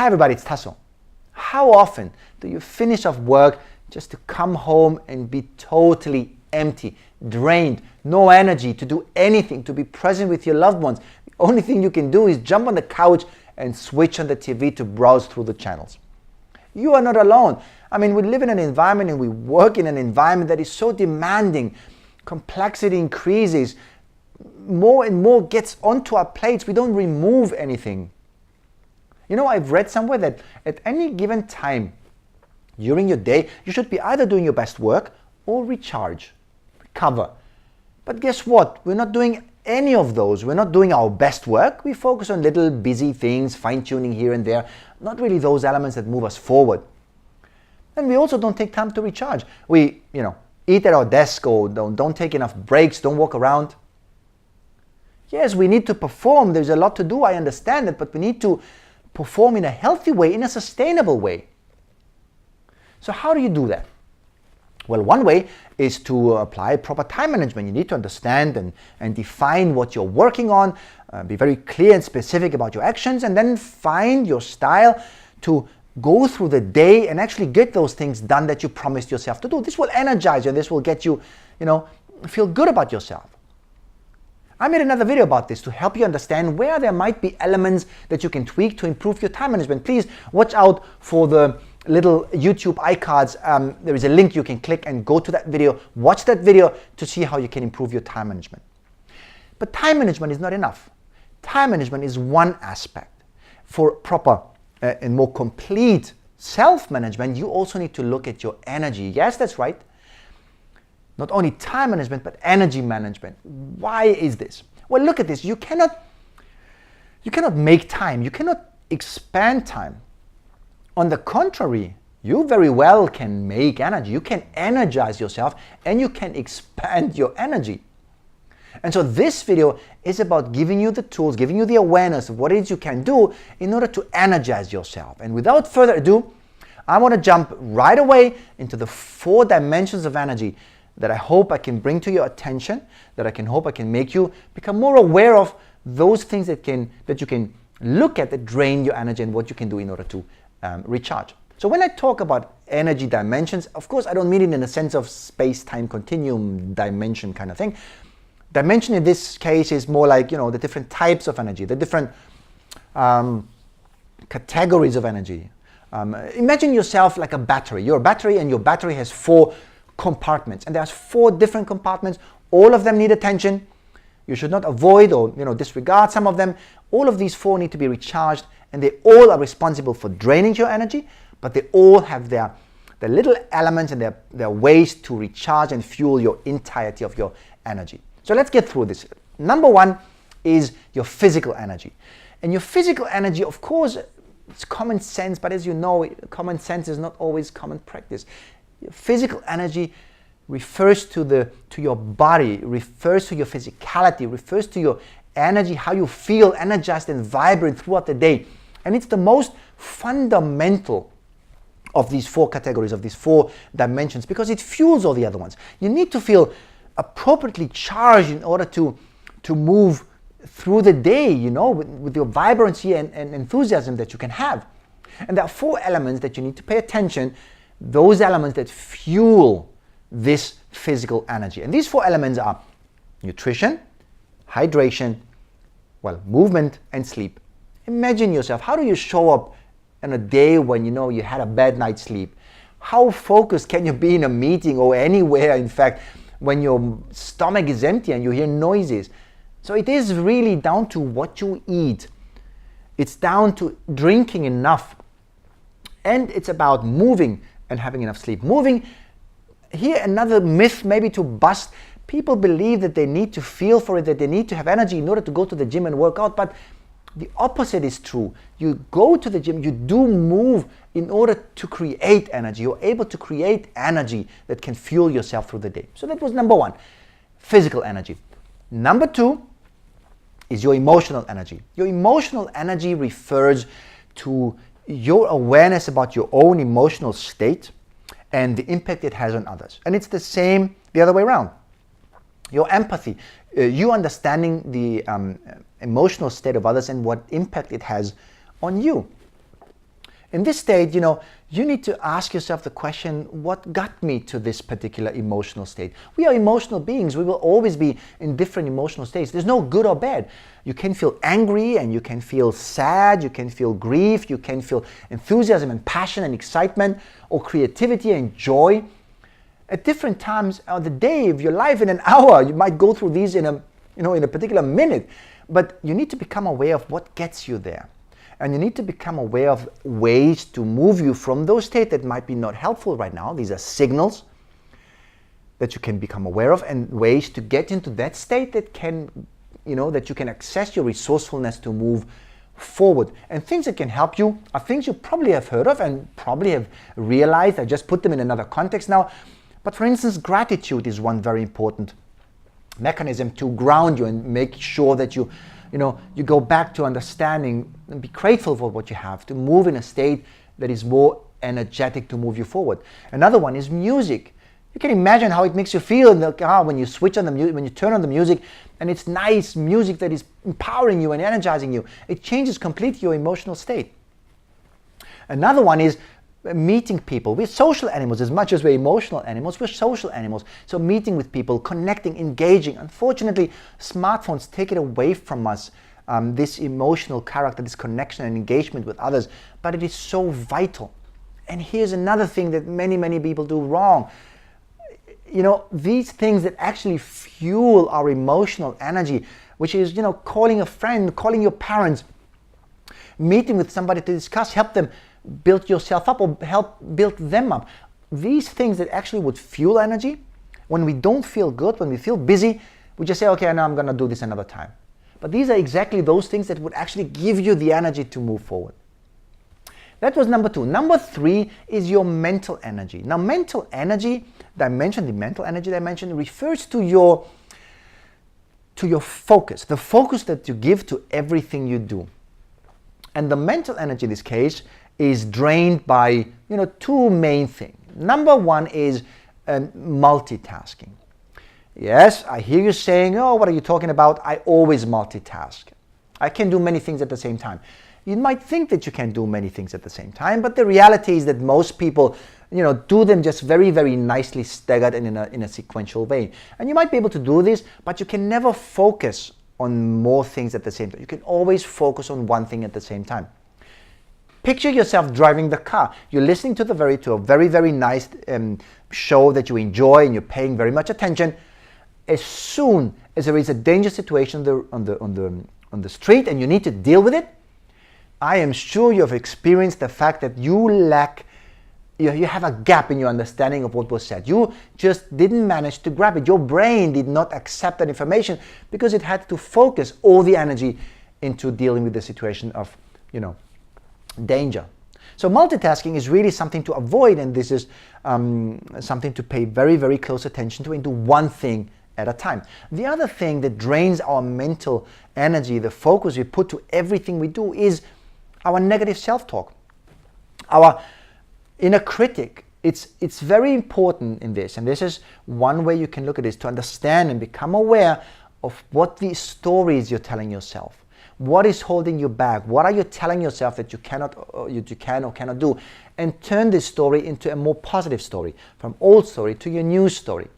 Hi everybody, it's Tasso. How often do you finish off work just to come home and be totally empty, drained, no energy to do anything, to be present with your loved ones? The only thing you can do is jump on the couch and switch on the TV to browse through the channels. You are not alone. I mean, we live in an environment and we work in an environment that is so demanding. Complexity increases. More and more gets onto our plates. We don't remove anything. You know, I've read somewhere that at any given time during your day, you should be either doing your best work or recharge, recover. But guess what? We're not doing any of those. We're not doing our best work. We focus on little busy things, fine-tuning here and there, not really those elements that move us forward. And we also don't take time to recharge. We, eat at our desk or don't take enough breaks, don't walk around. Yes, we need to perform. There's a lot to do. I understand it, but we need to perform in a healthy way, in a sustainable way. So how do you do that? Well, one way is to apply proper time management. You need to understand and define what you're working on, be very clear and specific about your actions, and then find your style to go through the day and actually get those things done that you promised yourself to do. This will energize you, and this will get you, feel good about yourself. I made another video about this to help you understand where there might be elements that you can tweak to improve your time management. Please watch out for the little YouTube iCards. There is a link you can click and go to that video. Watch that video to see how you can improve your time management. But time management is not enough. Time management is one aspect. For proper and more complete self-management, you also need to look at your energy. Yes, that's right. Not only time management, but energy management. Why is this? Well, look at this. You cannot make time. You cannot expand time. On the contrary, you very well can make energy. You can energize yourself and you can expand your energy. And so this video is about giving you the tools, giving you the awareness of what it is you can do in order to energize yourself. And without further ado, I want to jump right away into the 4 dimensions of energy that I hope I can bring to your attention, that I hope I can make you become more aware of those things that you can look at that drain your energy and what you can do in order to recharge. So when I talk about energy dimensions, of course I don't mean it in the sense of space-time continuum dimension kind of thing. Dimension in this case is more like, the different types of energy, the different categories of energy. Imagine yourself like a battery. You're a battery and your battery has 4 compartments, and there's 4 different compartments. All of them need attention. You should not avoid or disregard some of them. All of these 4 need to be recharged, and they all are responsible for draining your energy, but they all have their little elements and their ways to recharge and fuel your entirety of your energy. So let's get through this. Number 1 is your physical energy. And your physical energy, of course, it's common sense, but as you know, common sense is not always common practice. Physical energy refers to your body, refers to your physicality, refers to your energy, how you feel energized and vibrant throughout the day. And it's the most fundamental of these 4 categories, of these 4 dimensions, because it fuels all the other ones. You need to feel appropriately charged in order to move through the day, with your vibrancy and enthusiasm that you can have. And there are 4 elements that you need to pay attention, those elements that fuel this physical energy. And these 4 elements are nutrition, hydration, movement and sleep. Imagine yourself, how do you show up on a day when you had a bad night's sleep? How focused can you be in a meeting or anywhere, in fact, when your stomach is empty and you hear noises? So it is really down to what you eat. It's down to drinking enough. And it's about moving and having enough sleep. Moving, here another myth maybe to bust. People believe that they need to feel for it, that they need to have energy in order to go to the gym and work out, but the opposite is true. You go to the gym, you do move in order to create energy. You're able to create energy that can fuel yourself through the day. So that was number 1, physical energy. Number 2 is your emotional energy. Your emotional energy refers to your awareness about your own emotional state and the impact it has on others. And it's the same the other way around. Your empathy, you understanding the emotional state of others and what impact it has on you. In this state, you need to ask yourself the question, what got me to this particular emotional state? We are emotional beings. We will always be in different emotional states. There's no good or bad. You can feel angry and you can feel sad, you can feel grief, you can feel enthusiasm and passion and excitement, or creativity and joy. At different times of the day of your life, in an hour, you might go through these in a particular minute, but you need to become aware of what gets you there. And you need to become aware of ways to move you from those states that might be not helpful right now. These are signals that you can become aware of, and ways to get into that state that that you can access your resourcefulness to move forward. And things that can help you are things you probably have heard of and probably have realized. I just put them in another context now. But for instance, gratitude is one very important mechanism to ground you and make sure that you go back to understanding and be grateful for what you have, to move in a state that is more energetic to move you forward. Another one is music. You can imagine how it makes you feel in the car when you switch on the music, when you turn on the music, and it's nice music that is empowering you and energizing you. It changes completely your emotional state. Another one is meeting people. We're social animals. As much as we're emotional animals, we're social animals. So meeting with people, connecting, engaging. Unfortunately, smartphones take it away from us, this emotional character, this connection and engagement with others. But it is so vital. And here's another thing that many, many people do wrong. These things that actually fuel our emotional energy, which is, calling a friend, calling your parents, meeting with somebody to discuss, help them build yourself up or help build them up. These things that actually would fuel energy, when we don't feel good, when we feel busy, we just say, okay, now I'm going to do this another time. But these are exactly those things that would actually give you the energy to move forward. That was number 2. Number 3 is your mental energy. Now, mental energy dimension, the mental energy dimension, refers to your focus, the focus that you give to everything you do. And the mental energy in this case is drained by 2 main things. Number 1 is multitasking. Yes, I hear you saying, oh, what are you talking about? I always multitask. I can do many things at the same time. You might think that you can do many things at the same time, but the reality is that most people do them just very, very nicely staggered and in a sequential way. And you might be able to do this, but you can never focus on more things at the same time. You can always focus on one thing at the same time. Picture yourself driving the car. You're listening to a very, very nice show that you enjoy and you're paying very much attention. As soon as there is a dangerous situation on the street and you need to deal with it, I am sure you have experienced the fact that you have a gap in your understanding of what was said. You just didn't manage to grab it. Your brain did not accept that information because it had to focus all the energy into dealing with the situation of, danger. So multitasking is really something to avoid, and this is something to pay very, very close attention to and do one thing at a time. The other thing that drains our mental energy, the focus we put to everything we do, is our negative self-talk, our inner critic. It's very important in this, and this is one way you can look at this, to understand and become aware of what the stories you're telling yourself. What is holding you back? What are you telling yourself that you can or cannot do? And turn this story into a more positive story, from old story to your new story.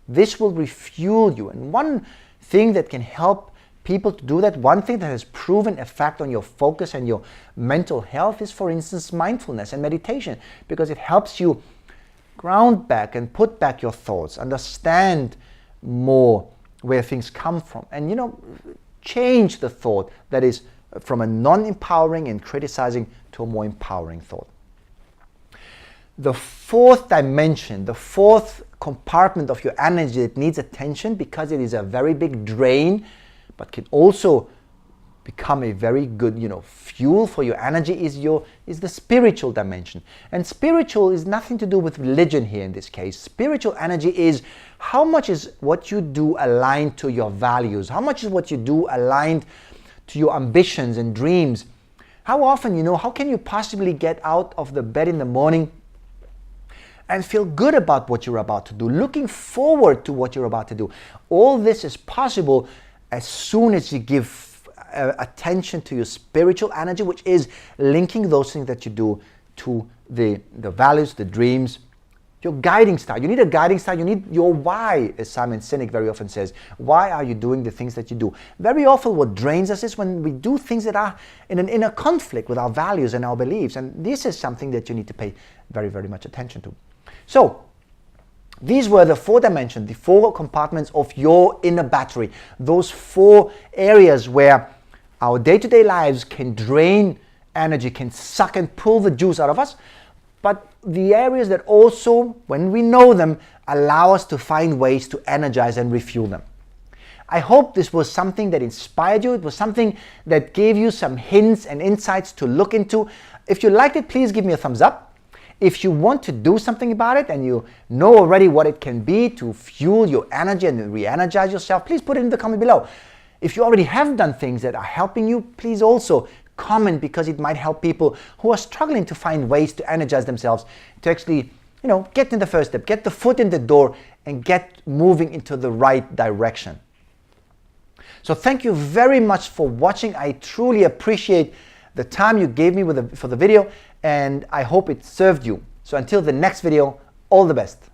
This will refuel you. And one thing that can help people to do that, one thing that has proven effect on your focus and your mental health is, for instance, mindfulness and meditation, because it helps you ground back and put back your thoughts, understand more where things come from, and change the thought that is from a non-empowering and criticizing to a more empowering thought. The 4th dimension, the 4th compartment of your energy that needs attention, because it is a very big drain, but can also become a very good, fuel for your energy, is the spiritual dimension. And spiritual is nothing to do with religion here in this case. Spiritual energy is how much is what you do aligned to your values? How much is what you do aligned to your ambitions and dreams? How often, how can you possibly get out of the bed in the morning and feel good about what you're about to do, looking forward to what you're about to do? All this is possible as soon as you give attention to your spiritual energy, which is linking those things that you do to the values, the dreams, your guiding star. You need a guiding star. You need your why, as Simon Sinek very often says. Why are you doing the things that you do? Very often what drains us is when we do things that are in an inner conflict with our values and our beliefs. And this is something that you need to pay very, very much attention to. So, these were the 4 dimensions, the 4 compartments of your inner battery. Those 4 areas where our day-to-day lives can drain energy, can suck and pull the juice out of us. But the areas that also, when we know them, allow us to find ways to energize and refuel them. I hope this was something that inspired you. It was something that gave you some hints and insights to look into. If you liked it, please give me a thumbs up. If you want to do something about it and you know already what it can be to fuel your energy and re-energize yourself, please put it in the comment below. If you already have done things that are helping you, please also comment, because it might help people who are struggling to find ways to energize themselves, to actually, get in the first step, get the foot in the door and get moving into the right direction. So thank you very much for watching. I truly appreciate the time you gave me for the video, and I hope it served you. So until the next video, all the best.